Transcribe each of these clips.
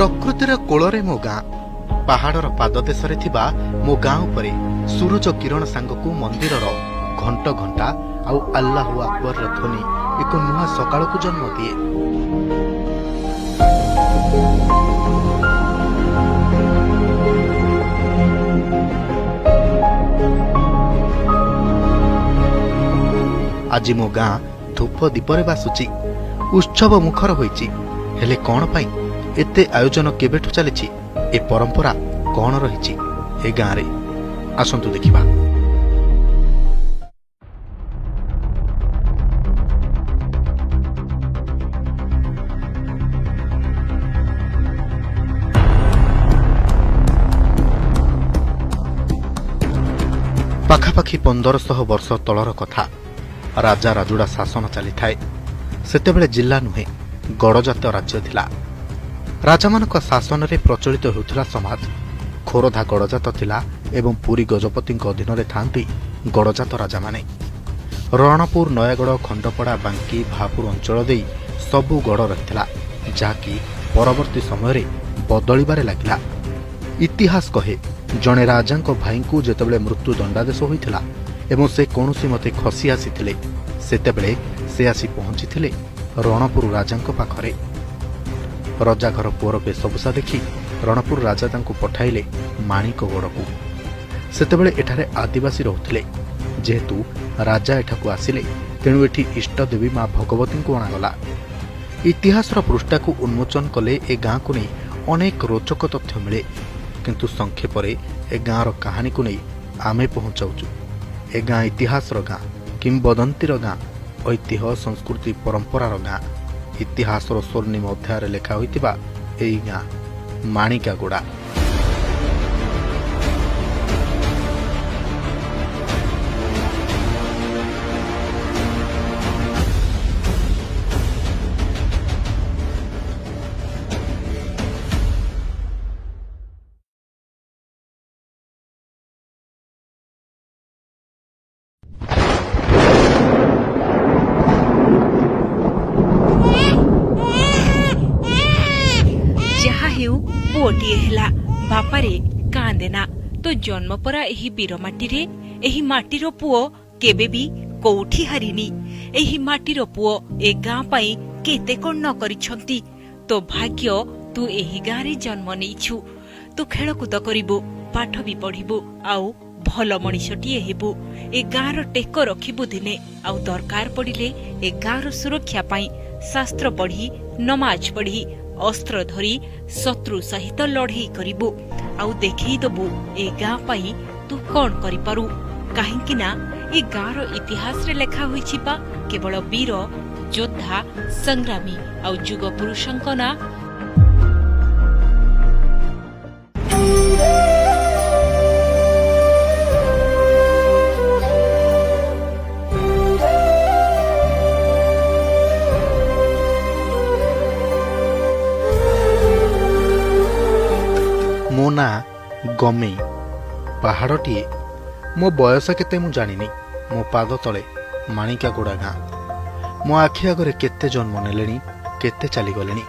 प्रकृतिर कोଳରେ मो गाँ पहाड़र पाददेशरे थिबा मो गाँ उपरे सूरज किरण सांगकू मंदिरर घंट घंटा आउ अल्लाहु अकबर ध्वनि एक नुआ सकाळ को जन्म दिए। आज मो गाँ धूप दीपरे बासुची, उत्सव मुखर होईची। हेले कौन पाई एते आयोजन केबेठु चलीची, ए परंपरा कौन रहिची ए गाँ रे, आसंतु देखिबा। पाखापाखि 1500 वर्ष तलर कथा। राजा राजुड़ा शासन चली थाए। सेतेबेले जिला नुहे गड़जात राज्य थिला। राजा मानक शासन रे प्रचलित होउथिला समाज खोरधा गड़जात थिला एवं पुरी गजपति अधीन रे थांती गड़जात राजा माने। रणपुर नयागढ़ खंडपड़ा बांकी भापुर अंचल देई सबु गड़ रहिथिला, जाकी परवर्ती समय रे बदलिबारे लागिला। इतिहास कहे जणे राजांको भाईंकु जेतेबेले मृत्यु दंडादेश होइथिला एवं से कौनसी मते खसी आसीथिले, सेतेबेले से आसी पहुंचीथिले रणपुर राजांको पाखरे। रजा घर पुअर वेशभूषा देखि रणपुर राजा तांकु पठाइले माणिकगड़कू। सेतेबेले एठारे आदिवासी रहुथिले। जेहेतु राजा एठाकू आसिले तेणु एठी इष्टदेवी मां भगवती को अणागला। इतिहासर पृष्ठाकू उन्मोचन कले ए गाँ को नहीं अनेक रोचक तथ्य मिले, किंतु संक्षेपरे ए गाँर कहानी को नहीं आमे पहुंचाउचु। ए गाँ इतिहासर गाँ, किंबदंतीर गाँ, ऐतिह्य संस्कृति परंपरार गाँ। इतिहासर स्वर्णिम अध्याय लेखा होइतिबा एई गाँ माणिकागुड़ा। पुओटीए हेला बापारे कांदेना तो जन्म परा एही बीर माटीरे एही माटीर पुओ केबे भी कोठी हारिनी। एही माटीर पुओ ए गाँ पाई केते कोन न करिछंती। तो भाग्य तू एही गाँ रे जन्म नेइछु। तू खेलकूद करिबु, पाठ भी पढ़िबु, आउ भल मनिषटीए हेबु। ए गाँ रो टेको रखिबु दिने, आउ दरकार पड़िले ए गाँ रो सुरक्षा पाई शास्त्र पढ़ी, नमाज पढ़ी, अस्त्र धरी शत्रु सहित लड़ई करिबु। आउ देखई दबु ए गाँ पाई तू कौन करिपारू। काहेकि ना ए गाँ रो इतिहास रे लेखा होईछि बा केवल वीर योद्धा संग्रामी आउ जुग पुरुषंक ना। मो ना गमेई, पहाड़टीए। मो बयस केते मु जानिनी। मो पाद तले माणिकागुड़ा गाँ। मो आखि आगरे केते जन्म नेलेनी, केते चली गलेनी,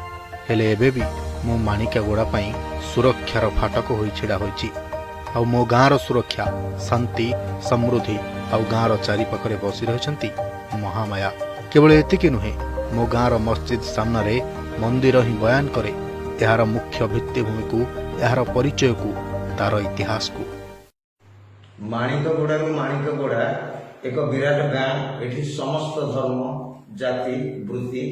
हेले एबे भी मो माणिकागुड़ा पाई सुरक्षार फाटक होई छिड़ा होईची। आउ मो गाँर सुरक्षा, शांति, समृद्धि आउ गाँर चारिपाखरे बसी रहिछंती महामाया। केवल एतिकी नुहे, मो गाँर मस्जिद सामने मंदिर ही बयान करे यार मुख्य भित्तिभूमि को, यार परिचय को, तार इतिहास को। माणिकगुड़ा माणिकगुड़ा एक विराट गाँ। एठी समस्त धर्म जाति वृत्ति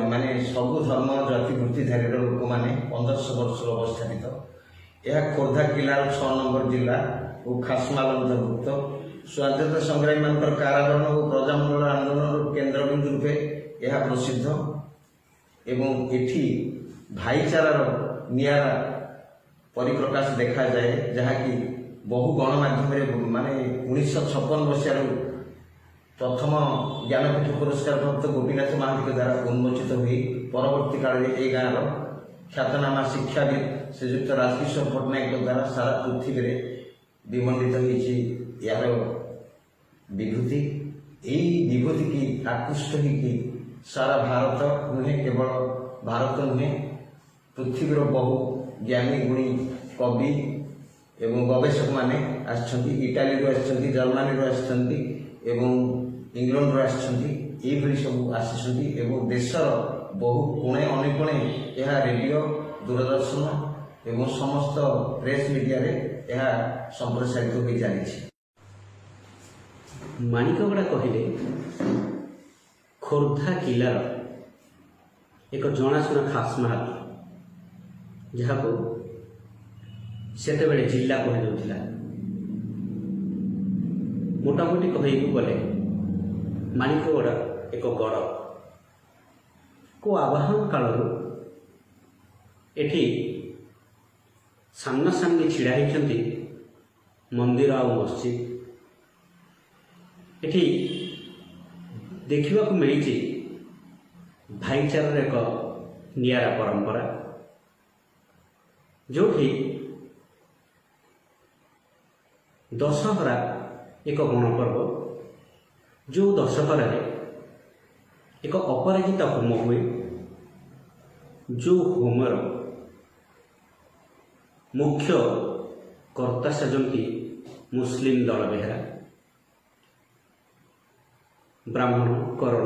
माने सबु धर्म जाति वृत्तिधारी लोक मैंने 1500 वर्ष अवस्थापित। यह खोर्धा जिलार 6 नंबर जिला और खासमाल अंतर्भुक्त। स्वाधीनता संग्रामी मान कारावरण और प्रजामंडल आंदोलन केन्द्र बिंदु रूपे यह प्रसिद्ध। एवं एठी भाईचारार नियारा परिप्रकाश देखा जाए, जहाँकि बहु गणमाध्यम माने 1956 मसीह प्रथम ज्ञानपीठ पुरस्कार प्राप्त गोपीनाथ महांती द्वारा उन्मोचित हुई परवर्ती काल में ए गाँव ख्यातनामा शिक्षाविद श्रीजुक्त राजकिशोर पट्टनायक द्वारा सारा पृथ्वी में विमंडित होती यार विभूति। यही विभूति की आकृष्ट ही सारा भारत नुहे, केवल भारत नुहे ପୃଥିବୀର ବହୁ ଜ୍ଞାନୀ ଗୁଣୀ କବି ଏବଂ ଗବେଷକ ମାନେ ଆସିଛନ୍ତି। ଇଟାଲୀରୁ ଆସିଛନ୍ତି, ଜର୍ମାନୀରୁ ଆସିଛନ୍ତି ଏବଂ ଇଂଲଣ୍ଡରୁ ଆସିଛନ୍ତି। ଏଇଭଳି ସବୁ ଆସିଛନ୍ତି ଏବଂ ଦେଶର ବହୁ କୋଣେ ଅନୁକୋଣେ ଏହା ରେଡ଼ିଓ, ଦୂରଦର୍ଶନ ଏବଂ ସମସ୍ତ ପ୍ରେସ୍ ମିଡ଼ିଆରେ ଏହା ସମ୍ପ୍ରସାରିତ ହୋଇ ଚାଲିଛି। ମାଣିକଗଡ଼ା କହିଲେ ଖୋର୍ଦ୍ଧା ଜିଲ୍ଲାର ଏକ ଜଣାଶୁଣା ଖାସମାଲ, ଯାହାକୁ ସେତେବେଳେ ଜିଲ୍ଲା କୁହାଯାଉଥିଲା। ମୋଟାମୋଟି କହିବାକୁ ଗଲେ ମାଣିକଗଡ଼ା ଏକ ଗଡ଼। ଆବାହନ କାଳରୁ ଏଠି ସାମ୍ନାସାମ୍ନି ଛିଡ଼ା ହୋଇଛନ୍ତି ମନ୍ଦିର ଆଉ ମସଜିଦ। ଏଠି ଦେଖିବାକୁ ମିଳିଛି ଭାଇଚାରାର ଏକ ନିଆରା ପରମ୍ପରା, ଯେଉଁଠି ଦଶହରା ଏକ ଗଣପର୍ବ। ଯେଉଁ ଦଶହରାରେ ଏକ ଅପରାଜିତ ହୋମ ହୁଏ, ଯେଉଁ ହୋମର ମୁଖ୍ୟ କର୍ତ୍ତା ସାଜନ୍ତି ମୁସଲିମ ଦଳ ବେହେରା। ବ୍ରାହ୍ମଣ, କରଣ,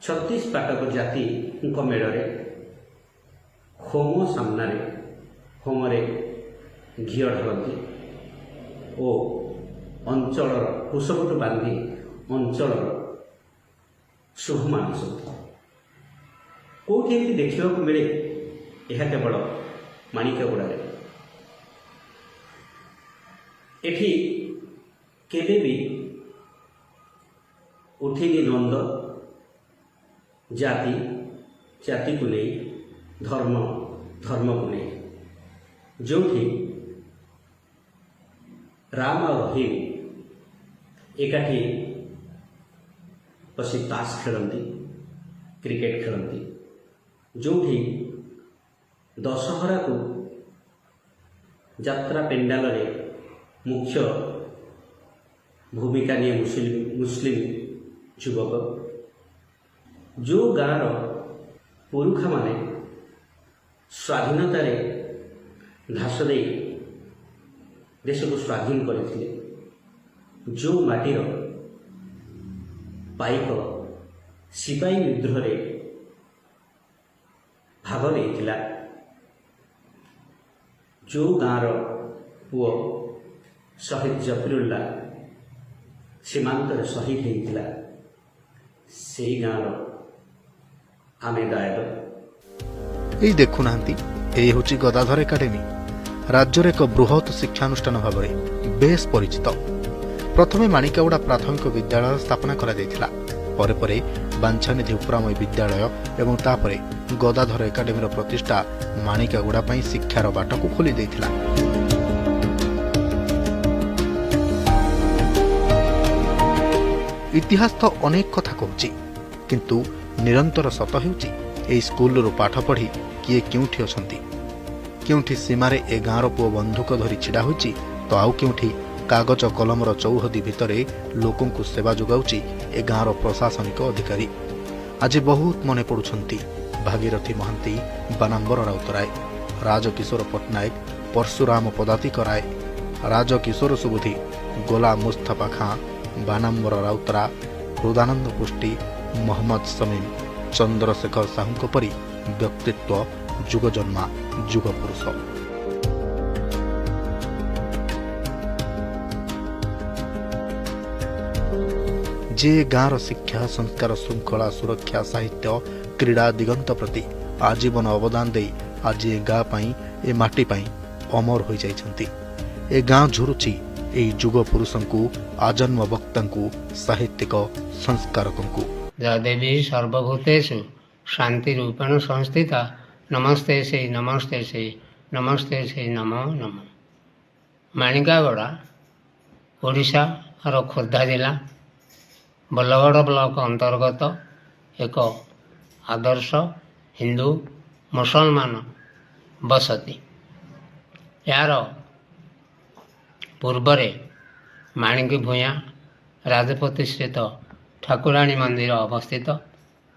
36 ପାଟକ ଜାତିଙ୍କ ମେଳରେ ହୋମ ସାମ୍ନାରେ ହୋମରେ ଘିଅ ଢାଳନ୍ତି ଓ ଅଞ୍ଚଳର କୁଶବଟୁ ବାନ୍ଧି ଅଞ୍ଚଳର ଶୁଭ ମାନସନ୍ତି। କେଉଁଠି ଏମିତି ଦେଖିବାକୁ ମିଳେ? ଏହା କେବଳ ମାଣିକଗଡ଼ାରେ। ଏଠି କେବେ ବି ଉଠିନି ଦ୍ୱନ୍ଦ୍ୱ, ଜାତିକୁ ନେଇ, ଧର୍ମକୁ ନେଇ। ଯେଉଁଠି ରାମ ଆଉ ରହିମ ଏକାଠି ବସି ତାସ ଖେଳନ୍ତି, କ୍ରିକେଟ ଖେଳନ୍ତି। ଯେଉଁଠି ଦଶହରାକୁ ଯାତ୍ରା ପେଣ୍ଡାଲରେ ମୁଖ୍ୟ ଭୂମିକା ନିଏ ମୁସଲିମ ଯୁବକ। ଯେଉଁ ଗାଁର ପୁରୁଖାମାନେ ସ୍ୱାଧୀନତାରେ ଘାସ ଦେଇ ଦେଶକୁ ସ୍ୱାଧୀନ କରିଥିଲେ, ଯେଉଁ ମାଟିର ପାଇକ ସିପାହୀ ବିଦ୍ରୋହରେ ଭାଗ ନେଇଥିଲା, ଯେଉଁ ଗାଁର ପୁଅ ଶହୀଦ ଜଫରୁଲ୍ଲା ସୀମାନ୍ତରେ ଶହୀଦ ହୋଇଥିଲା, ସେଇ ଗାଁର ଆମେ ଦାୟକ। ଏଇ ଦେଖୁନାହାନ୍ତି, ଏଇ ହେଉଛି ଗଦାଧର ଏକାଡେମୀ। ରାଜ୍ୟରେ ଏକ ବୃହତ୍ ଶିକ୍ଷାନୁଷ୍ଠାନ ଭାବରେ ବେଶ୍ ପରିଚିତ। ପ୍ରଥମେ ମାଣିକଗଡ଼ା ପ୍ରାଥମିକ ବିଦ୍ୟାଳୟ ସ୍ଥାପନା କରାଯାଇଥିଲା। ପରେ ପରେ ବାଞ୍ଛାନିଧି ଉପରାମୟ ବିଦ୍ୟାଳୟ ଏବଂ ତାପରେ ଗଦାଧର ଏକାଡେମୀର ପ୍ରତିଷ୍ଠା ମାଣିକଗଡ଼ା ପାଇଁ ଶିକ୍ଷାର ବାଟକୁ ଖୋଲି ଦେଇଥିଲା। ଇତିହାସ ତ ଅନେକ କଥା କହୁଛି, କିନ୍ତୁ ନିରନ୍ତର ସତ ହେଉଛି ଏହି ସ୍କୁଲରୁ ପାଠ ପଢ଼ି କିଏ କେଉଁଠି ଅଛନ୍ତି। କେଉଁଠି ସୀମାରେ ଏ ଗାଁର ପୁଅ ବନ୍ଧୁକ ଧରି ଛିଡ଼ା ହୋଇଛି, ତ ଆଉ କେଉଁଠି କାଗଜ କଲମର ଚୌହଦି ଭିତରେ ଲୋକଙ୍କୁ ସେବା ଯୋଗାଉଛି ଏ ଗାଁର ପ୍ରଶାସନିକ ଅଧିକାରୀ। ଆଜି ବହୁତ ମନେ ପଡ଼ୁଛନ୍ତି ଭାଗୀରଥୀ ମହାନ୍ତି, ବାନାମ୍ବର ରାଉତରାୟ, ରାଜକିଶୋର ପଟ୍ଟନାୟକ, ପରଶୁରାମ ପଦାତିକ ରାୟ, ରାଜକିଶୋର ସୁବୁଦ୍ଧି, ଗୋଲାମ ମୁସ୍ତଫା ଖାଁ, ବାନାମ୍ବର ରାଉତରା, ହୃଦାନନ୍ଦ ପୃଷ୍ଟି, ମହମ୍ମଦ ସମିମ, ଚନ୍ଦ୍ରଶେଖର ସାହୁଙ୍କ ପରି ବ୍ୟକ୍ତିତ୍ୱ ଯୁଗଜନ୍ମା ଯୁଗପୁରୁଷ। ଯେ ଗାଁର ଶିକ୍ଷା, ସଂସ୍କାର, ଶୃଙ୍ଖଳା, ସୁରକ୍ଷା, ସାହିତ୍ୟ, କ୍ରୀଡ଼ା, ଦିଗନ୍ତ ପ୍ରତି ଆଜୀବନ ଅବଦାନ ଦେଇ ଆଜି ଏ ଗାଁ ପାଇଁ, ଏ ମାଟି ପାଇଁ ଅମର ହୋଇଯାଇଛନ୍ତି। ଏ ଗାଁ ଝୁରୁଛି ଏହି ଯୁଗ ପୁରୁଷଙ୍କୁ, ଆଜନ୍ମ ବକ୍ତାଙ୍କୁ, ସାହିତ୍ୟିକ ସଂସ୍କାରକଙ୍କୁ। ଦେବୀ ସର୍ବଭୂତେଷୁ ଶାନ୍ତି ରୂପେଣ ସଂସ୍ଥିତା ନମସ୍ତେ ସେଇ ନମସ୍ତେ ସେଇ ନମସ୍ତେ ସେଇ ନମୋ ନମ। ମାଣିକଗଡ଼ା ଓଡ଼ିଶାର ଖୋର୍ଦ୍ଧା ଜିଲ୍ଲା ବଲଗଡ଼ ବ୍ଲକ ଅନ୍ତର୍ଗତ ଏକ ଆଦର୍ଶ ହିନ୍ଦୁ ମୁସଲମାନ ବସତି। ଏହାର ପୂର୍ବରେ ମାଣିକୀ ଭୂୟାଁ ରାଜପତି ସ୍ଥିତ ଠାକୁରାଣୀ ମନ୍ଦିର ଅବସ୍ଥିତ।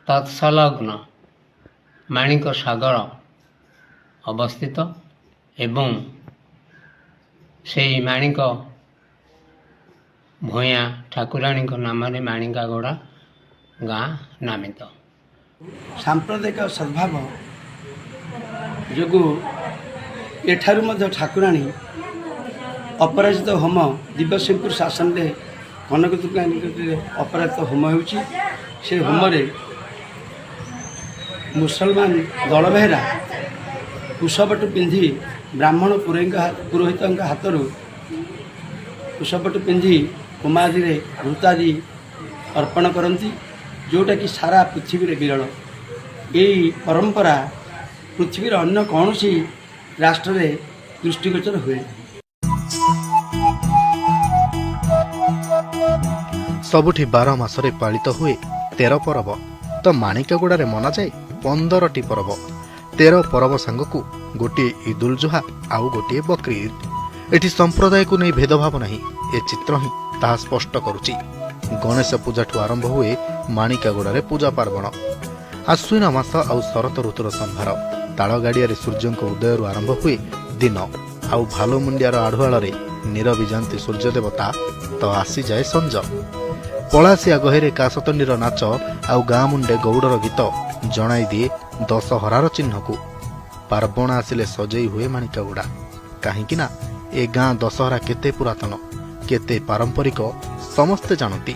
ତତ୍ସଲଗ୍ନ ମାଣିକ ସାଗର ଅବସ୍ଥିତ ଏବଂ ସେହି ମାଣିକ ଭୂୟାଁ ଠାକୁରାଣୀଙ୍କ ନାମରେ ମାଣିକାଗଡ଼ା ଗାଁ ନାମିତ। ସାମ୍ପ୍ରଦାୟିକ ସଦ୍ଭାବ ଯୋଗୁଁ ଏଠାରୁ ମଧ୍ୟ ଠାକୁରାଣୀ ଅପରାଜିତ ହୋମ ଦିବ୍ୟସିଂହପୁର ଶାସନରେ କନକ ଦୁର୍ଗା ନିକଟରେ ଅପରାଜିତ ହୋମ ହେଉଛି। ସେ ହୋମରେ ମୁସଲମାନ ଦଳବେହେରା କୁଶପଟୁ ପିନ୍ଧି ବ୍ରାହ୍ମଣ ପୁରୋହିତଙ୍କ ହାତରୁ କୁଶପଟୁ ପିନ୍ଧି କୁମାରୀରେ ଘୃତାଦି ଅର୍ପଣ କରନ୍ତି, ଯେଉଁଟାକି ସାରା ପୃଥିବୀରେ ବିରଳ। ଏହି ପରମ୍ପରା ପୃଥିବୀର ଅନ୍ୟ କୌଣସି ରାଷ୍ଟ୍ରରେ ଦୃଷ୍ଟିଗୋଚର ହୁଏ। ସବୁଠି 12 ମାସରେ ପାଳିତ ହୁଏ 13 ପରବ, ତ ମାଣିକଗୁଡ଼ାରେ ମନାଯାଏ 15ଟି ପରବ। 13 ପରବ ସାଙ୍ଗକୁ ଗୋଟିଏ ଇଦୁଲ ଜୁହା ଆଉ ଗୋଟିଏ ବକ୍ରି ଇଦ୍। ଏଠି ସମ୍ପ୍ରଦାୟକୁ ନେଇ ଭେଦଭାବ ନାହିଁ, ଏ ଚିତ୍ର ହିଁ ତାହା ସ୍ପଷ୍ଟ କରୁଛି। ଗଣେଶ ପୂଜାଠୁ ଆରମ୍ଭ ହୁଏ ମାଣିକାଗୁଡ଼ାରେ ପୂଜା ପାର୍ବଣ। ଆଶ୍ୱିନ ମାସ ଆଉ ଶରତ ଋତୁର ସମ୍ଭାର। ତାଳ ଗାଡ଼ିଆରେ ସୂର୍ଯ୍ୟଙ୍କ ଉଦୟରୁ ଆରମ୍ଭ ହୁଏ ଦିନ, ଆଉ ଭାଲୁମୁଣ୍ଡିଆର ଆଢୁଆଳରେ ନିରବି ଯାଆନ୍ତି ସୂର୍ଯ୍ୟ ଦେବତା, ତ ଆସିଯାଏ ସଞ୍ଜ। ପଳାସିଆ ଗହିରେ କାଶତଣ୍ଡିର ନାଚ ଆଉ ଗାଁ ମୁଣ୍ଡେ ଗଉଡ଼ର ଗୀତ ଜଣାଇ ଦିଏ ଦଶହରାର ଚିହ୍ନକୁ। ପାର୍ବଣ ଆସିଲେ ସଜେଇ ହୁଏ ମାଣିକାଗୁଡ଼ା, କାହିଁକି ନା ଏ ଗାଁ ଦଶହରା କେତେ ପୁରାତନ, କେତେ ପାରମ୍ପରିକ ସମସ୍ତେ ଜାଣନ୍ତି।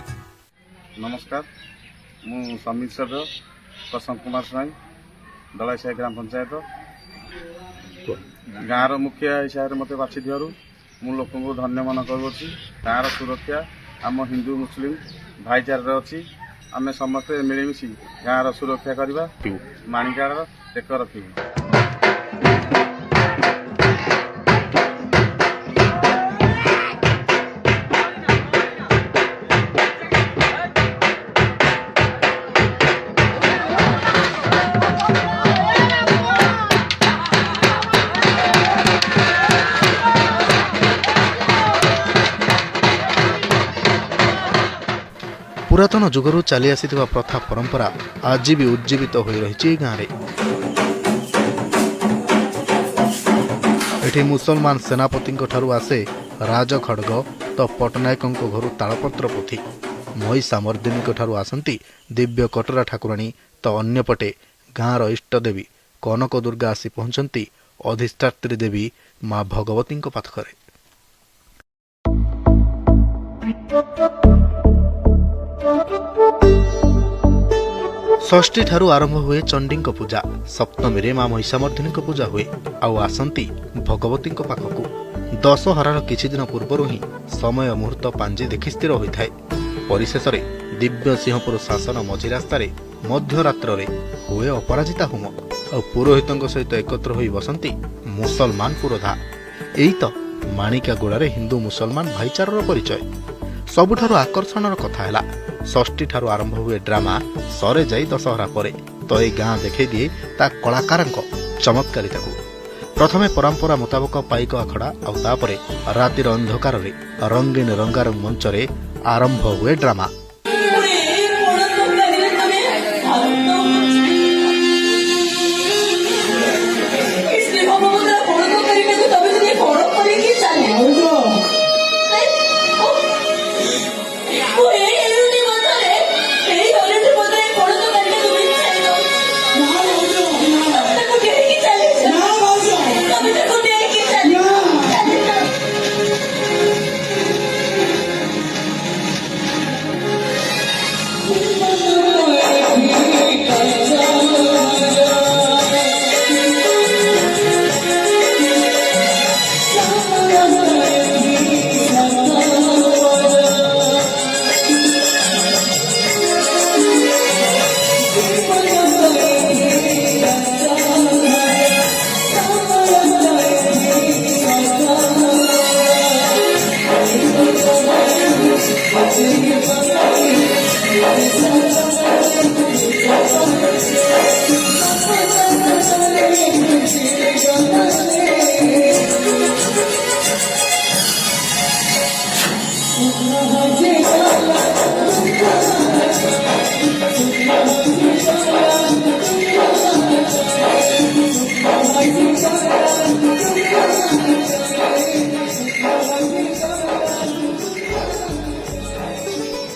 ନମସ୍କାର, ମୁଁ ସମୀର ସଭ୍ୟ, ପ୍ରସନ୍ନ କୁମାର ସ୍ୱାଇଁ, ଦଳାଇସାହି ଗ୍ରାମ ପଞ୍ଚାୟତ ଗାଁର ମୁଖିଆ ହିସାବରେ ମୋତେ ବାଛିଥିବାରୁ ମୁଁ ଲୋକଙ୍କୁ ଧନ୍ୟ ମନେ କରୁଅଛି। ଗାଁର ସୁରକ୍ଷା ଆମ ହିନ୍ଦୁ ମୁସଲିମ ଭାଇଚାରାରେ ଅଛି। ଆମେ ସମସ୍ତେ ମିଳିମିଶି ଗାଁର ସୁରକ୍ଷା କରିବା, ମାଣିକାଗଡ଼ାର ଟେକ ରଖିବୁ। ପୁରାତନ ଯୁଗରୁ ଚାଲି ଆସିଥିବା ପ୍ରଥା ପରମ୍ପରା ଆଜି ବି ଉଜ୍ଜୀବିତ ହୋଇ ରହିଛି ଏ ଗାଁରେ। ଏଠି ମୁସଲମାନ ସେନାପତିଙ୍କ ଠାରୁ ଆସେ ରାଜ ଖଡ୍ଗ, ତ ପଟ୍ଟନାୟକଙ୍କ ଘରୁ ତାଳପତ୍ର ପୋଥି। ମହିଷା ମର୍ଦ୍ଦିନୀଙ୍କ ଠାରୁ ଆସନ୍ତି ଦିବ୍ୟ କଟରା ଠାକୁରାଣୀ, ତ ଅନ୍ୟପଟେ ଗାଁର ଇଷ୍ଟଦେବୀ କନକ ଦୁର୍ଗା ଆସି ପହଞ୍ଚନ୍ତି ଅଧିଷ୍ଠାତ୍ରୀ ଦେବୀ ମା ଭଗବତୀଙ୍କ ପାଖରେ। ଷଷ୍ଠୀ ଠାରୁ ଆରମ୍ଭ ହୁଏ ଚଣ୍ଡୀଙ୍କ ପୂଜା। ସପ୍ତମୀରେ ମା ମହିଷାମର୍ଦ୍ଦିନୀଙ୍କ ପୂଜା ହୁଏ, ଆଉ ଆସନ୍ତି ଭଗବତୀଙ୍କ ପାଖକୁ। ଦଶହରାର କିଛି ଦିନ ପୂର୍ବରୁ ହିଁ ସମୟ ମୁହୂର୍ତ୍ତ ପାଞ୍ଜି ଦେଖି ସ୍ଥିର ହୋଇଥାଏ। ପରିଶେଷରେ ଦିବ୍ୟସିଂହପୁର ଶାସନ ମଝି ରାସ୍ତାରେ ମଧ୍ୟରାତ୍ରରେ ହୁଏ ଅପରାଜିତା ହୋମ, ଆଉ ପୁରୋହିତଙ୍କ ସହିତ ଏକତ୍ର ହୋଇ ବସନ୍ତି ମୁସଲମାନ ପୁରୋଧା। ଏଇ ତ ମାଣିକାଗୁଡ଼ାରେ ହିନ୍ଦୁ ମୁସଲମାନ ଭାଇଚାରାର ପରିଚୟ। ସବୁଠାରୁ ଆକର୍ଷଣର କଥା ହେଲା, ଷଷ୍ଠୀ ଠାରୁ ଆରମ୍ଭ ହୁଏ ଡ୍ରାମା, ସରେ ଯାଇ ଦଶହରା ପରେ, ତ ଏ ଗାଁ ଦେଖାଇ ଦିଏ ତା କଳାକାରଙ୍କ ଚମତ୍କାରିତାକୁ। ପ୍ରଥମେ ପରମ୍ପରା ମୁତାବକ ପାଇକ ଆଖଡ଼ା, ଆଉ ତାପରେ ରାତିର ଅନ୍ଧକାରରେ ରଙ୍ଗୀନ ରଙ୍ଗାରଙ୍ଗ ମଞ୍ଚରେ ଆରମ୍ଭ ହୁଏ ଡ୍ରାମା।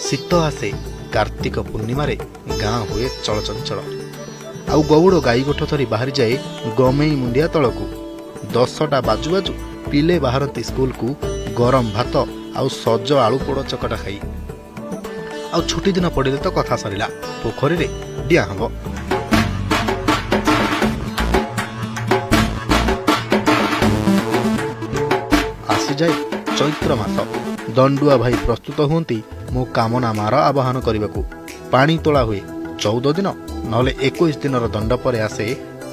ଶୀତ ଆସେ କାର୍ତ୍ତିକ ପୂର୍ଣ୍ଣିମାରେ ଗାଁ ହୁଏ ଚଳଚଞ୍ଚଳ। ଆଉ ଗଉଡ଼ ଗାଈ ଗୋଠ ଧରି ବାହାରିଯାଏ ଗମେଇ ମୁଣ୍ଡିଆ ତଳକୁ। 10ଟା ବାଜୁ ବାଜୁ ପିଲେ ବାହାରନ୍ତି ସ୍କୁଲକୁ ଗରମ ଭାତ ଆଉ ସଜ ଆଳୁ ପୋଡ଼ ଚକଟା ଖାଇ। ଆଉ ଛୁଟି ଦିନ ପଡ଼ିଲେ ତ କଥା ସରିଲା, ପୋଖରୀରେ ଡିଆଁ ହବ। ଆସିଯାଏ ଚୈତ୍ର ମାସ। ଦଣ୍ଡୁଆ ଭାଇ ପ୍ରସ୍ତୁତ ହୁଅନ୍ତି ମୋ କାମନା ମାର ଆବାହନ କରିବାକୁ। ପାଣି ତୋଳା ହୁଏ 14 ଦିନ ନହେଲେ 21 ଦିନର ଦଣ୍ଡ ପରେ ଆସେ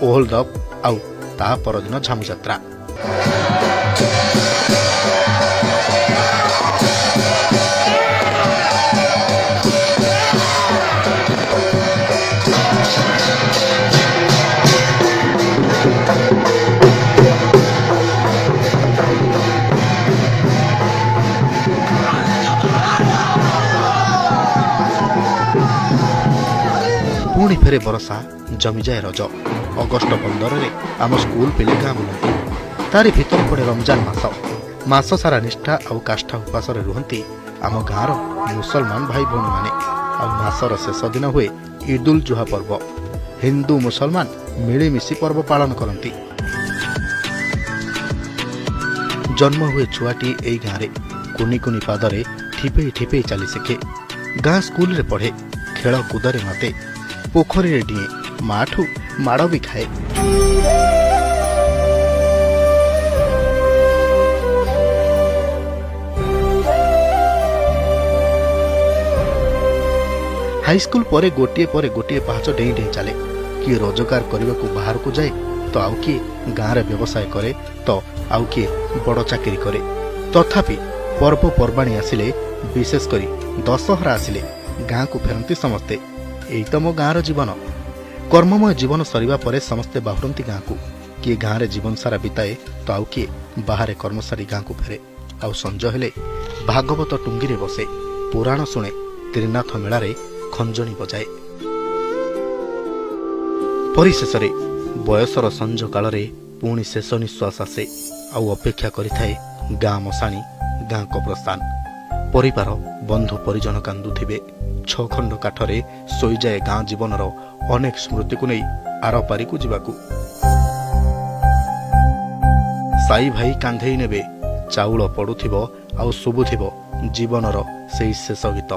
ଓହୋଲ୍ଡ ଅପ୍, ଆଉ ତା ପରଦିନ ଝାମୁଯାତ୍ରା। ପୁଣି ଫେରେ ବର୍ଷା, ଜମିଯାଏ ରଜ। ଅଗଷ୍ଟ 15ରେ ଆମ ସ୍କୁଲ ପିଲେ ଗାଁ ବୁଲନ୍ତି। ତାରି ଭିତରେ ପଡ଼େ ରମଜାନ ମାସ। ମାସ ସାରା ନିଷ୍ଠା ଆଉ କାଷ୍ଠା ଉପାସରେ ରୁହନ୍ତି ଆମ ଗାଁର ମୁସଲମାନ ଭାଇ ଭଉଣୀମାନେ। ଆଉ ମାସର ଶେଷ ଦିନ ହୁଏ ଇଦୁଲ ଜୁହା ପର୍ବ। ହିନ୍ଦୁ ମୁସଲମାନ ମିଳିମିଶି ପର୍ବ ପାଳନ କରନ୍ତି। ଜନ୍ମ ହୁଏ ଛୁଆଟି ଏଇ ଗାଁରେ। କୁନି କୁନି ପାଦରେ ଠିପେଇ ଠିପେଇ ଚାଲି ଶିଖେ। ଗାଁ ସ୍କୁଲରେ ପଢ଼େ, ଖେଳ କୁଦରେ ମାତେ, ପୋଖରୀରେ ଡିଏଁ, ମାଠୁ ମାଡ଼ ବି ଖାଏ। ହାଇସ୍କୁଲ ପରେ ଗୋଟିଏ ପାହାଚ ଡେଇଁ ଡେଇଁ ଚାଲେ। କିଏ ରୋଜଗାର କରିବାକୁ ବାହାରକୁ ଯାଏ, ତ ଆଉ କିଏ ଗାଁରେ ବ୍ୟବସାୟ କରେ, ତ ଆଉ କିଏ ବଡ଼ ଚାକିରି କରେ। ତଥାପି ପର୍ବପର୍ବାଣୀ ଆସିଲେ, ବିଶେଷ କରି ଦଶହରା ଆସିଲେ ଗାଁକୁ ଫେରନ୍ତି ସମସ୍ତେ। ଏଇ ତ ମୋ ଗାଁର ଜୀବନ। କର୍ମମୟ ଜୀବନ ସରିବା ପରେ ସମସ୍ତେ ବାହୁଡ଼ନ୍ତି ଗାଁକୁ। କିଏ ଗାଁରେ ଜୀବନ ସାରା ବିତାଏ, ତ ଆଉ କିଏ ବାହାରେ କର୍ମ ସାରି ଗାଁକୁ ଫେରେ। ଆଉ ସଞ୍ଜ ହେଲେ ଭାଗବତ ଟୁଙ୍ଗିରେ ବସେ, ପୁରାଣ ଶୁଣେ, ତ୍ରିନାଥ ମେଳାରେ ଖଞ୍ଜଣି ବଜାଏ। ପରିଶେଷରେ ବୟସର ସଞ୍ଜ କାଳରେ ପୁଣି ଶେଷ ନିଶ୍ୱାସ ଆସେ। ଆଉ ଅପେକ୍ଷା କରିଥାଏ ଗାଁ ମଶାଣି, ଗାଁ କବ୍ରସ୍ତାନ। ପରିବାର ବନ୍ଧୁ ପରିଜନ କାନ୍ଦୁଥିବେ। 6 ଖଣ୍ଡ କାଠରେ ଶୋଇଯାଏ ଗାଁ ଜୀବନର ଅନେକ ସ୍ମୃତିକୁ ନେଇ ଆରପାରିକୁ ଯିବାକୁ। ସାଇ ଭାଇ କାନ୍ଧେଇ ନେବେ, ଚାଉଳ ପଡୁଥିବ ଆଉ ଶୁଭୁଥିବ ଜୀବନର ସେଇ ଶେଷ ଗୀତ,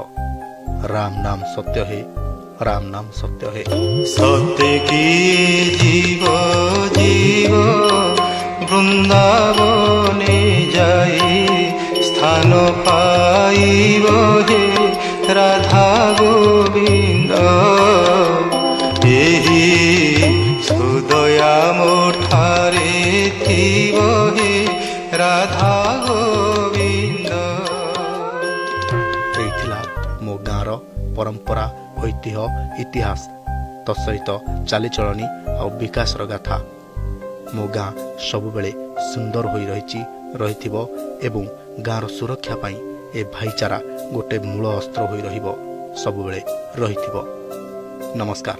ରାମ ନାମ ସତ୍ୟ ହେ, ରାମ ନାମ ସତ୍ୟ ହେ। ସତ୍ୟ କି ଜୀବ ଜୀବ ବୃନ୍ଦାବନେ ଯାଇ ସ୍ଥାନ ପାଇବ হে রাধা গোবিন্দ। ଏହି ହୃଦୟା ମୋଠାରେ ଥିବ হে ରାଧା ଗୋବିନ୍ଦ। ଏଇ ଥିଲା ମୋ ଗାଁର ପରମ୍ପରା, ଐତିହ୍ୟ, ଇତିହାସ, ତ ସହିତ ଚାଲିଚଳଣି ଆଉ ବିକାଶର ଗାଥା। ମୋ ଗାଁ ସବୁବେଳେ ସୁନ୍ଦର ହୋଇ ରହିଥିବ ଏବଂ ଗାଁର ସୁରକ୍ଷା ପାଇଁ ଏ ଭାଇଚାରା ଗୋଟେ ମୂଳ ଅସ୍ତ୍ର ହୋଇ ରହିବ, ସବୁବେଳେ ରହିଥିବ। ନମସ୍କାର।